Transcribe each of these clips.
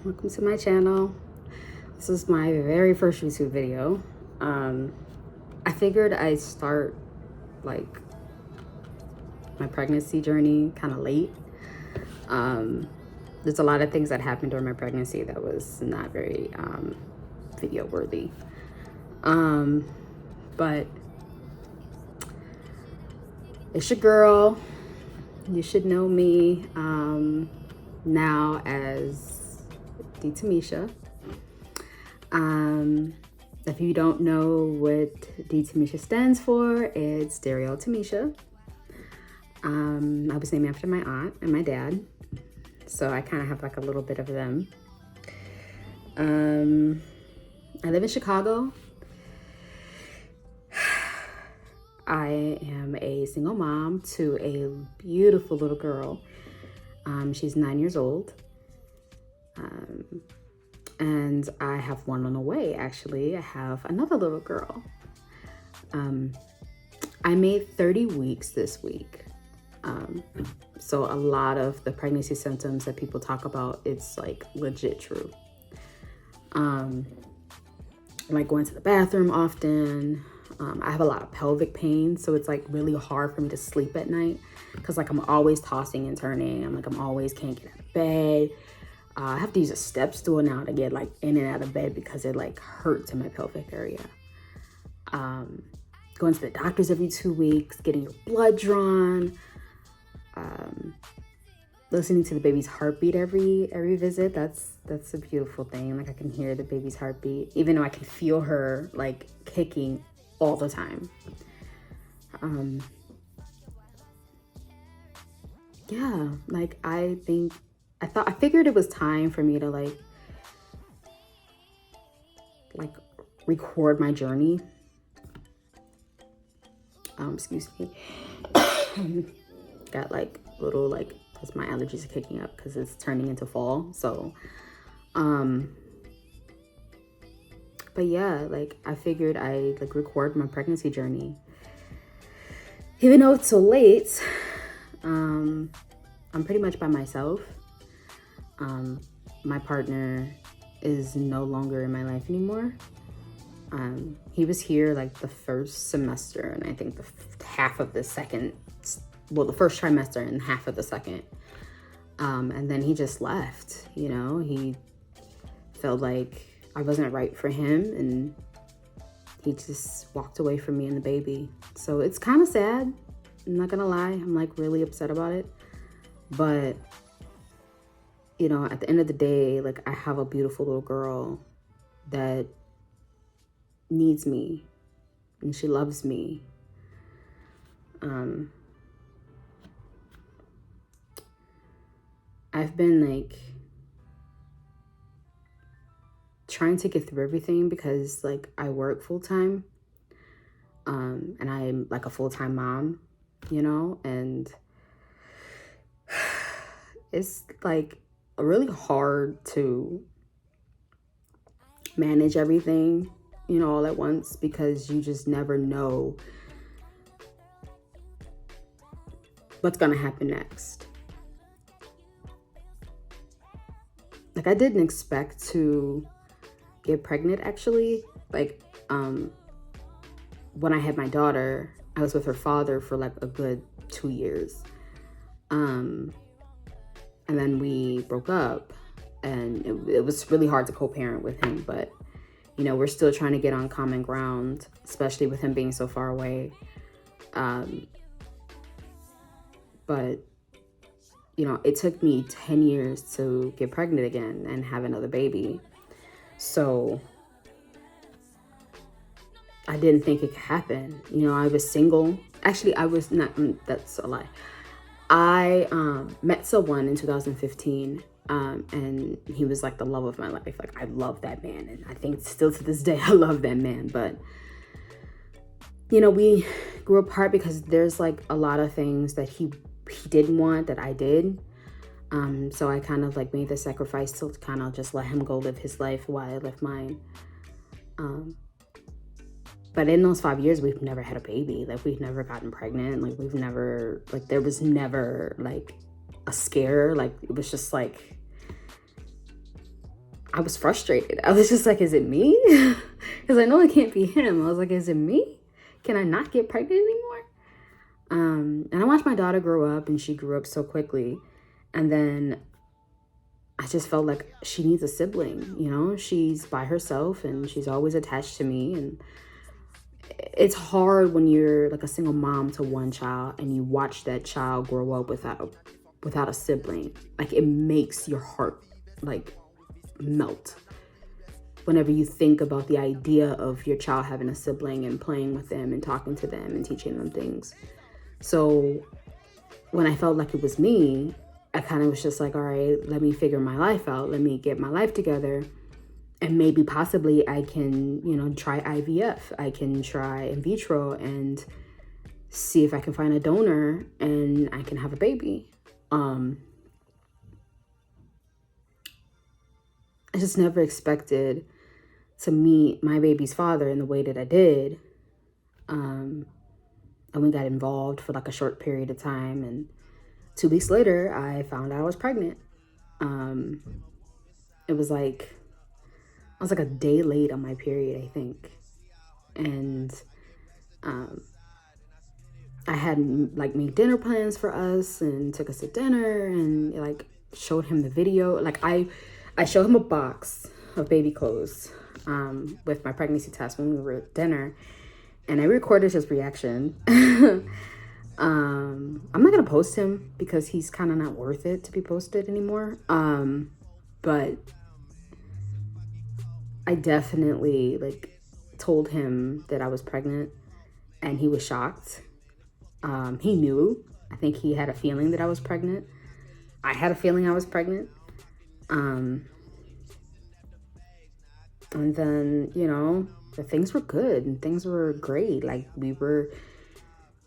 welcome to my channel. This is my very first YouTube video. I figured I'd start like my pregnancy journey kind of late. There's a lot of things that happened during my pregnancy that was not very video worthy. But it's your girl. You should know me now as Tamesha. If you don't know what Tamesha stands for, it's Stereo Tamesha. I was named after my aunt and my dad, so I kind of have like a little bit of them. I live in Chicago. I am a single mom to a beautiful little girl. She's 9 years old. And I have one on the way, actually. I have another little girl. I made 30 weeks this week. So a lot of the pregnancy symptoms that people talk about, it's like legit true. I'm like going to the bathroom often. I have a lot of pelvic pain, so it's like really hard for me to sleep at night because like I'm always tossing and turning. I'm always can't get out of bed. I have to use a step stool now to get like in and out of bed because it like hurts in my pelvic area. Going to the doctors every 2 weeks, getting your blood drawn, listening to the baby's heartbeat every visit. That's a beautiful thing. Like I can hear the baby's heartbeat, even though I can feel her like kicking all the time. Yeah, like I figured it was time for me to like record my journey. Excuse me. Got like little like, because my allergies are kicking up because it's turning into fall. So, but yeah, like I figured I'd like record my pregnancy journey. Even though it's so late, I'm pretty much by myself. My partner is no longer in my life anymore. He was here like the first semester and I think the half of the second, well, the first trimester and half of the second. And then he just left, you know, he felt like I wasn't right for him and he just walked away from me and the baby. So it's kind of sad. I'm not gonna lie. I'm like really upset about it. But, you know, at the end of the day, like I have a beautiful little girl that needs me and she loves me. I've been like trying to get through everything because like I work full time, and I'm like a full-time mom, you know, and it's like really hard to manage everything, you know, all at once because you just never know what's gonna happen next. Like I didn't expect to get pregnant actually. Like when I had my daughter, I was with her father for like a good 2 years. And then we broke up and it was really hard to co-parent with him, but you know, we're still trying to get on common ground, especially with him being so far away. But you know, it took me 10 years to get pregnant again and have another baby. So I didn't think it could happen. You know, I was single. Actually, I was not, that's a lie. I met someone in 2015 and he was like the love of my life. Like I love that man. And I think still to this day, I love that man. But, you know, we grew apart because there's like a lot of things that he didn't want that I did. So I kind of like made the sacrifice to kind of just let him go live his life while I lived mine. But in those 5 years, we've never had a baby. Like we've never gotten pregnant. Like we've never, like there was never like a scare. Like it was just like I was frustrated. I was just like, is it me? Because I know it can't be him. I was like, is it me? Can I not get pregnant anymore? And I watched my daughter grow up, and she grew up so quickly. And then I just felt like she needs a sibling, you know? She's by herself, and she's always attached to me. And it's hard when you're like a single mom to one child, and you watch that child grow up without a sibling. Like, it makes your heart like melt whenever you think about the idea of your child having a sibling and playing with them and talking to them and teaching them things. So when I felt like it was me, I kind of was just like, all right, let me figure my life out. Let me get my life together. And maybe possibly I can, try IVF. I can try in vitro and see if I can find a donor and I can have a baby. I just never expected to meet my baby's father in the way that I did. And we got involved for like a short period of time. And 2 weeks later, I found out I was pregnant. It was like, I was like a day late on my period, I think. And I had like made dinner plans for us and took us to dinner and like showed him the video. Like I showed him a box of baby clothes with my pregnancy test when we were at dinner, and I recorded his reaction. I'm not gonna post him because he's kind of not worth it to be posted anymore. But I definitely like told him that I was pregnant, and he was shocked. He knew. I think he had a feeling that I was pregnant. I had a feeling I was pregnant. And then, the things were good and things were great. Like, we were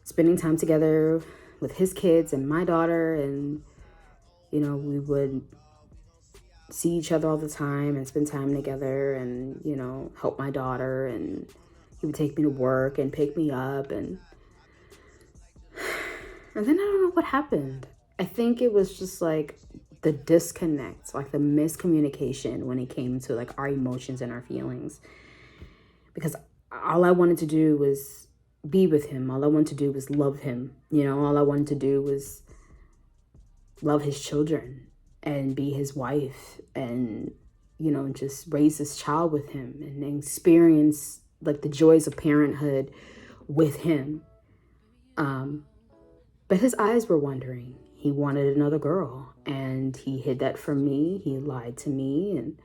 spending time together with his kids and my daughter, and, we would see each other all the time and spend time together and, help my daughter, and he would take me to work and pick me up, and then I don't know what happened. I think it was just like the disconnect, like the miscommunication when it came to like our emotions and our feelings. Because all I wanted to do was be with him. All I wanted to do was love him. All I wanted to do was love his children and be his wife and, just raise this child with him and experience like the joys of parenthood with him. But his eyes were wandering. He wanted another girl, and he hid that from me. He lied to me, and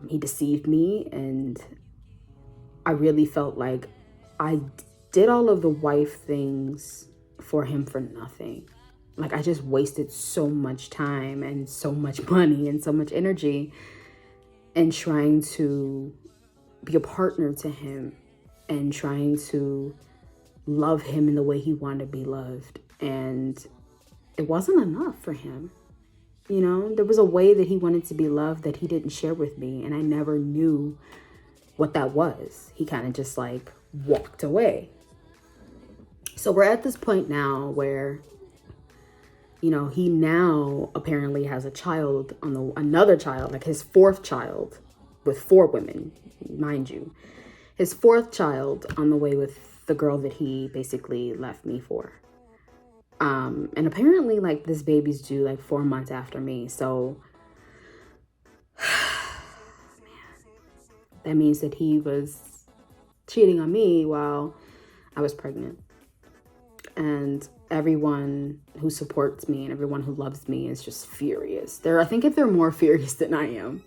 he deceived me. And I really felt like I did all of the wife things for him for nothing. Like, I just wasted so much time and so much money and so much energy in trying to be a partner to him and trying to love him in the way he wanted to be loved. And it wasn't enough for him. There was a way that he wanted to be loved that he didn't share with me, and I never knew what that was. He kind of just like walked away. So we're at this point now where, he now apparently has a child another child, like his fourth child with 4 women, mind you. His 4th child on the way with the girl that he basically left me for. And apparently like this baby's due like 4 months after me. So man, that means that he was cheating on me while I was pregnant. And everyone who supports me and everyone who loves me is just furious. I think if they're more furious than I am.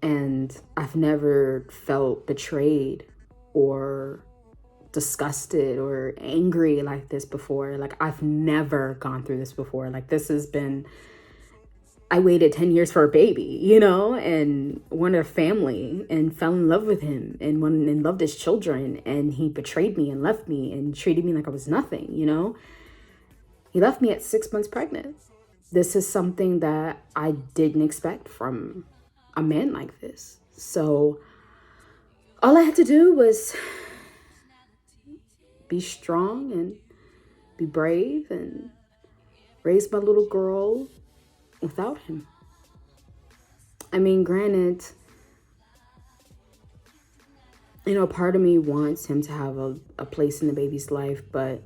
And I've never felt betrayed or disgusted or angry like this before. Like, I've never gone through this before. Like, this has been, I waited 10 years for a baby, and wanted a family and fell in love with him and loved his children. And he betrayed me and left me and treated me like I was nothing, He left me at 6 months pregnant. This is something that I didn't expect from a man like this. So all I had to do was be strong and be brave and raise my little girl without him. I mean, granted, you know, part of me wants him to have a place in the baby's life, but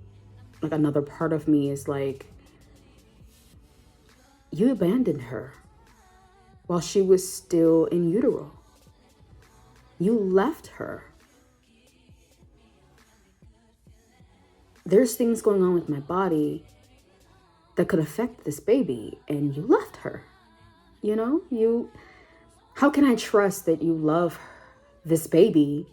like another part of me is like, you abandoned her while she was still in utero. You left her. There's things going on with my body that could affect this baby, and you left her. You know, how can I trust that you love this baby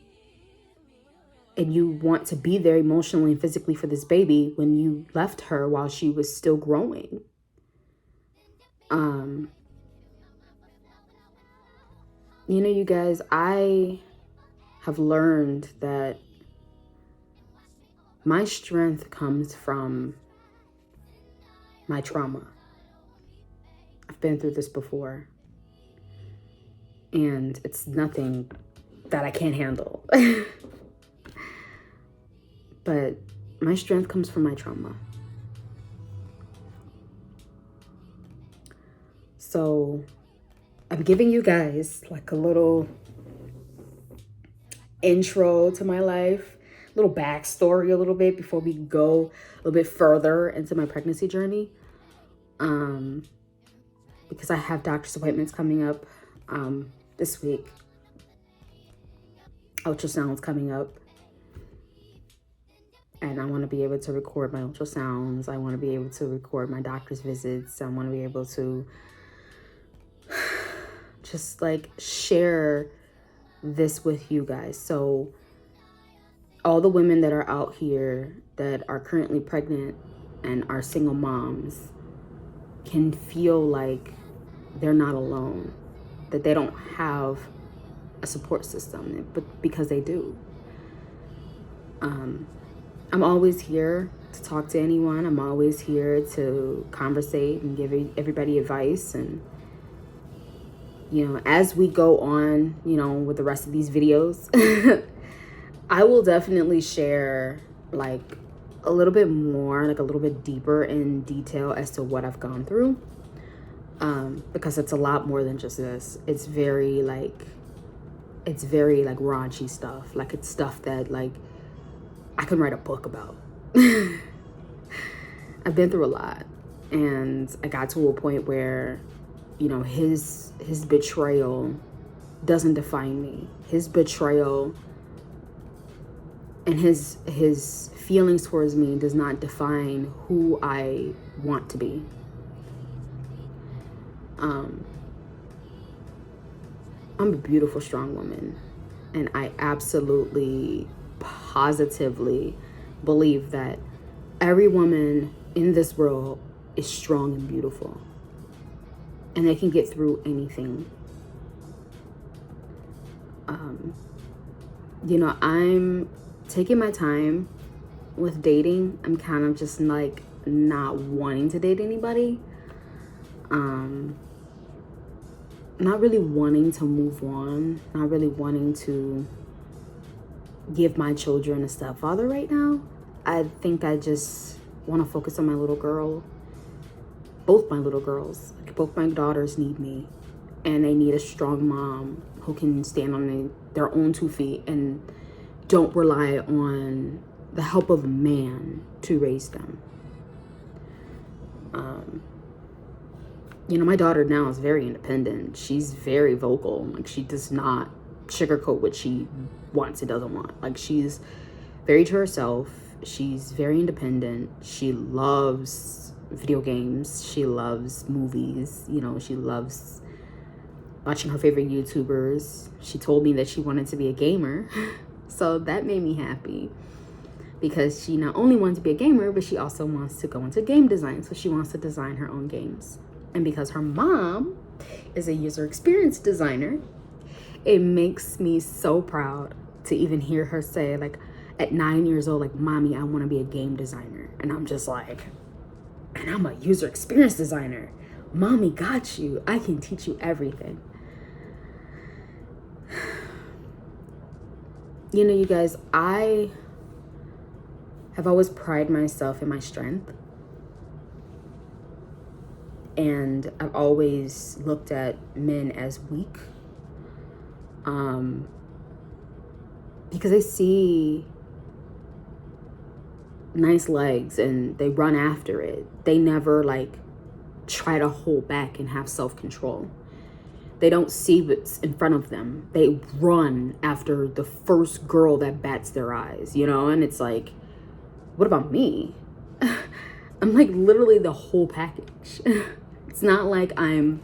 and you want to be there emotionally and physically for this baby when you left her while she was still growing? You know, you guys, I have learned that my strength comes from my trauma. I've been through this before, and it's nothing that I can't handle. But my strength comes from my trauma. So I'm giving you guys like a little intro to my life, little backstory a little bit before we go a little bit further into my pregnancy journey. Because I have doctor's appointments coming up this week. Ultrasounds coming up. And I want to be able to record my ultrasounds. I want to be able to record my doctor's visits. I want to be able to just like share this with you guys. So all the women that are out here that are currently pregnant and are single moms can feel like they're not alone, that they don't have a support system, but because they do. I'm always here to talk to anyone. I'm always here to conversate and give everybody advice. And, you know, as we go on, you know, with the rest of these videos, I will definitely share like a little bit more, like a little bit deeper in detail as to what I've gone through. Because it's a lot more than just this. It's very like raunchy stuff. Like it's stuff that like I can write a book about. I've been through a lot, and I got to a point where, you know, his betrayal doesn't define me. His betrayal and his feelings towards me does not define who I want to be. I'm a beautiful, strong woman, and I absolutely, positively believe that every woman in this world is strong and beautiful, and they can get through anything. You know, I'm taking my time with dating. I'm kind of just like not wanting to date anybody. Not really wanting to move on, not really wanting to give my children a stepfather right now. I think I just want to focus on my little girl. Both my little girls, like both my daughters need me, and they need a strong mom who can stand on their own 2 feet and don't rely on the help of a man to raise them. You know, my daughter now is very independent. She's very vocal. Like, she does not sugarcoat what she wants and doesn't want. Like, she's very to herself. She's very independent. She loves video games. She loves movies. You know, she loves watching her favorite YouTubers. She told me that she wanted to be a gamer. So that made me happy, because she not only wants to be a gamer, but she also wants to go into game design. So she wants to design her own games. And because her mom is a user experience designer, it makes me so proud to even hear her say, like, at 9 years old, like, Mommy, I want to be a game designer. And I'm just like, and I'm a user experience designer. Mommy got you. I can teach you everything. You know, you guys, I have always prided myself in my strength. And I've always looked at men as weak. Because they see nice legs and they run after it. They never like try to hold back and have self-control. They don't see what's in front of them. They run after the first girl that bats their eyes, you know? And it's like, what about me? I'm like literally the whole package. It's not like I'm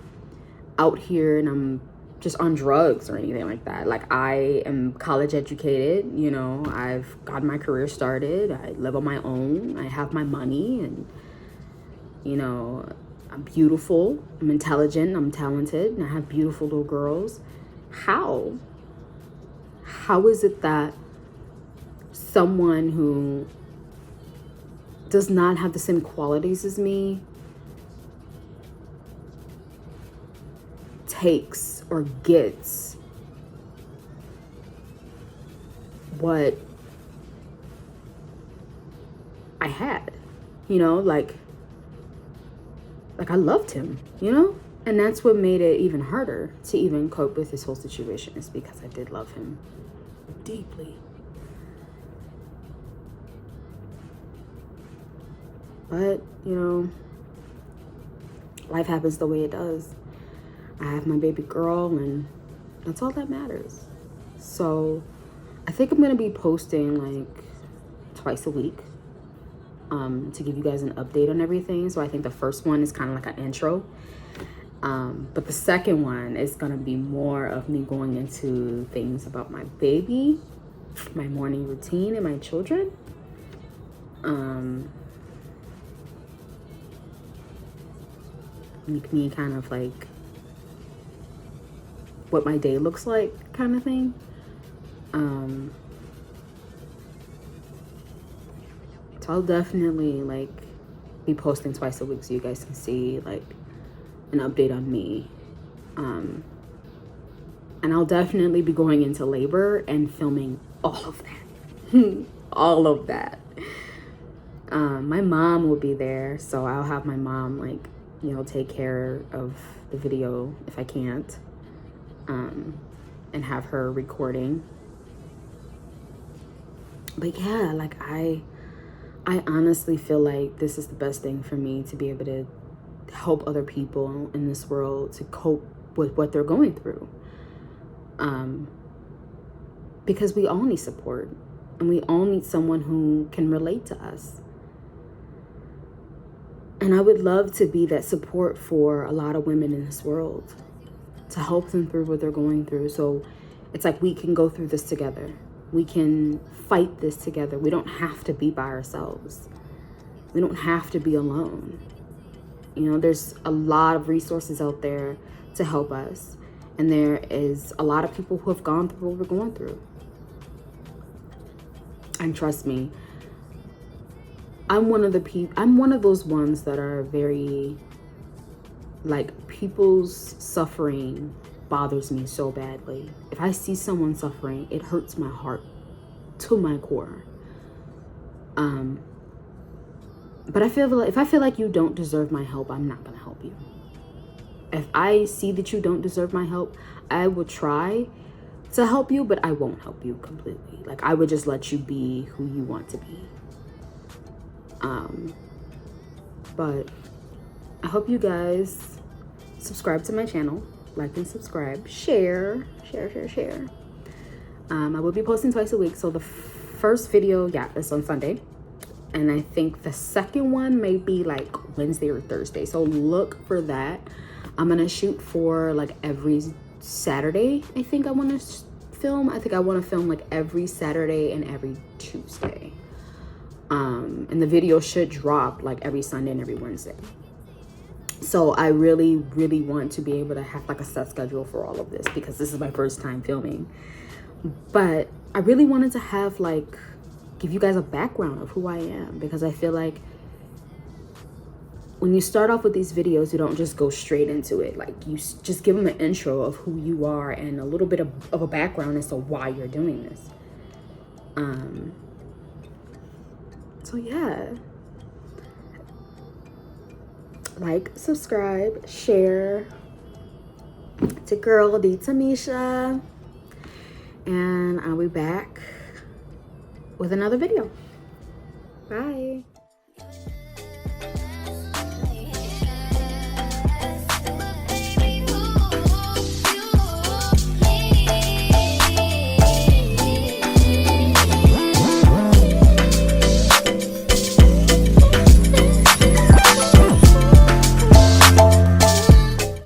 out here and I'm just on drugs or anything like that. Like, I am college educated, you know, I've got my career started, I live on my own, I have my money, and, you know, I'm beautiful, I'm intelligent, I'm talented, and I have beautiful little girls. How is it that someone who does not have the same qualities as me takes or gets what I had, you know, like I loved him, you know? And that's what made it even harder to even cope with this whole situation, is because I did love him deeply. But, you know, life happens the way it does. I have my baby girl, and that's all that matters. So I think I'm going to be posting like twice a week to give you guys an update on everything. So I think the first one is kind of like an intro. But the second one is going to be more of me going into things about my baby, my morning routine, and my children. Me kind of like what my day looks like kind of thing. So I'll definitely like be posting twice a week so you guys can see like an update on me. And I'll definitely be going into labor and filming all of that. All of that. My mom will be there, so I'll have my mom like, you know, take care of the video if I can't, and have her recording. But yeah, like I honestly feel like this is the best thing for me, to be able to help other people in this world to cope with what they're going through. Because we all need support, and we all need someone who can relate to us. And I would love to be that support for a lot of women in this world, to help them through what they're going through. So it's like we can go through this together. We can fight this together. We don't have to be by ourselves. We don't have to be alone. You know, there's a lot of resources out there to help us. And there is a lot of people who have gone through what we're going through. And trust me, I'm one of those ones that are very, like, people's suffering bothers me so badly. If I see someone suffering, it hurts my heart to my core. But if I feel like you don't deserve my help, I'm not gonna help you. If I see that you don't deserve my help, I will try to help you, but I won't help you completely. Like, I would just let you be who you want to be. But I hope you guys subscribe to my channel, like and subscribe, share. I will be posting twice a week. So the first video, yeah, is on Sunday. And I think the second one may be like Wednesday or Thursday. So look for that. I'm going to shoot for like every Saturday. I think I want to film. I think I want to film like every Saturday and every Tuesday. And the video should drop like every Sunday and every Wednesday. So I really, really want to be able to have like a set schedule for all of this, because this is my first time filming. But I really wanted to have like, give you guys a background of who I am, because I feel like when you start off with these videos, you don't just go straight into it. Like, you just give them an intro of who you are and a little bit of a background as to why you're doing this. So yeah. like, subscribe, share. It's your girl, the Tamesha, and I'll be back with another video. Bye.